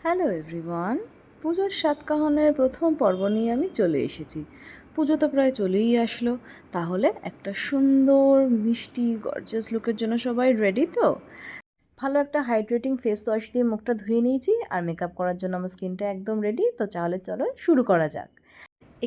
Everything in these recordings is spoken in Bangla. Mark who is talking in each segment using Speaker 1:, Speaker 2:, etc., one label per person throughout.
Speaker 1: হ্যালো এভরিওয়ান, পুজোর সাতকাহনের প্রথম পর্ব নিয়ে আমি চলে এসেছি। পুজো তো প্রায় চলেই আসলো, তাহলে একটা সুন্দর মিষ্টি গর্জাস লুকের জন্য সবাই রেডি তো? ভালো একটা হাইড্রেটিং ফেস ওয়াশ দিয়ে মুখটা ধুয়ে নিয়েছি, আর মেকআপ করার জন্য আমার স্কিনটা একদম রেডি। তো তাহলে চলো শুরু করা যাক।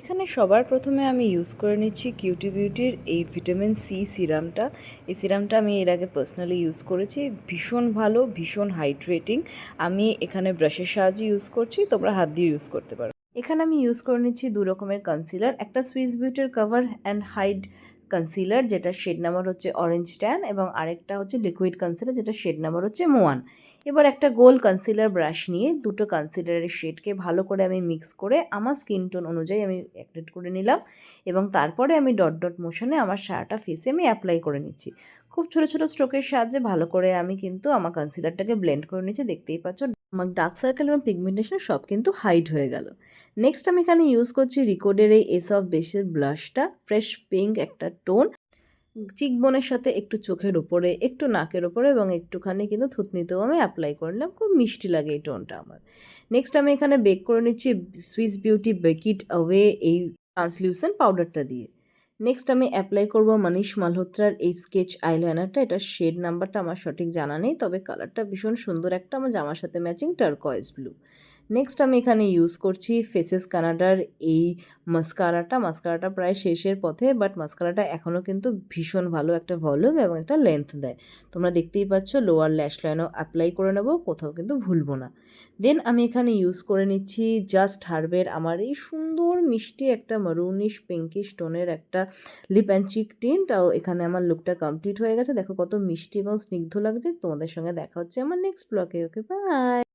Speaker 1: এখানে সবার প্রথমে আমি ইউজ করে নিচ্ছি কিউটি বিউটির এই ভিটামিন সি সিরামটা। এই সিরামটা আমি এর আগে পার্সোনালি ইউজ করেছি, ভীষণ ভালো, ভীষণ হাইড্রেটিং। আমি এখানে ব্রাশের সাহায্যে ইউজ করছি, তোমরা হাত দিয়ে ইউজ করতে পারো। এখানে আমি ইউজ করে নিচ্ছি দু রকমের কনসিলার, একটা সুইস বিউটির কভার অ্যান্ড হাইড কনসিলার যেটা শেড নাম্বার হচ্ছে অরেঞ্জ ট্যান, এবং আরেকটা হচ্ছে লিকুইড কনসিলার যেটা শেড নাম্বার হচ্ছে মোয়ান। এবার একটা গোল কনসিলার ব্রাশ নিয়ে দুটো কনসিলারের শেডকে ভালো করে আমি মিক্স করে আমার স্কিন টোন অনুযায়ী আমি অ্যাপ্লাই করে নিলাম, এবং তারপরে আমি ডট ডট মোশনে আমার সারাটা ফেসে আমি অ্যাপ্লাই করে নিচ্ছি। খুব ছোটো ছোটো স্ট্রোকের সাহায্যে ভালো করে আমি কিন্তু আমার কনসিলারটাকে ব্লেন্ড করে নিচ্ছি। দেখতেই পাচ্ছ আমার ডার্ক সার্কেল এবং পিগমেন্টেশন সব কিন্তু হাইড হয়ে গেল। নেক্সট আমি এখানে ইউজ করছি রিকোডের এই এস অফ বেসের ব্লাশটা, ফ্রেশ পিঙ্ক একটা টোন, চিকবোনের সাথে একটু চোখের ওপরে, একটু নাকের ওপরে এবং একটুখানি কিন্তু থুতনিতেও আমি অ্যাপ্লাই করলাম। খুব মিষ্টি লাগে এই টোনটা আমার। নেক্সট আমি এখানে বেক করে নিচ্ছি Swiss beauty bake it away এই ট্রান্সলিউসেন্ট পাউডারটা দিয়ে। নেক্সট আমি অ্যাপ্লাই করব মানিশ মালহোত্রার এই স্কেচ আইলাইনারটা। এটা শেড নাম্বারটা আমার সঠিক জানা নেই, তবে কালারটা ভীষণ সুন্দর, একটা আমার জামার সাথে ম্যাচিং টার্কয়েজ ব্লু। নেক্সট আমি এখানে ইউজ করছি ফেসেস কানাডার এই মাস্কারাটা প্রায় শেষের পথে, বাট মাস্কারাটা এখনও কিন্তু ভীষণ ভালো একটা ভলিউম এবং একটা লেন্থ দেয়। তোমরা দেখতেই পাচ্ছ, লোয়ার ল্যাশ লাইনও অ্যাপ্লাই করে নেবো, কোথাও কিন্তু ভুলবো না। দেন আমি এখানে ইউজ করে নিচ্ছি জাস্ট হার্বের আমার এই সুন্দর মিষ্টি একটা মারুনিশ পিঙ্কিশ টোনের একটা লিপ অ্যান্ড চিক টিন্টটাও। এখানে আমার লুকটা কমপ্লিট হয়ে গেছে, দেখো কত মিষ্টি এবং স্নিগ্ধ লাগছে। তোমাদের সঙ্গে দেখা হচ্ছে আমার নেক্সট ব্লগে। ওকে, বাই।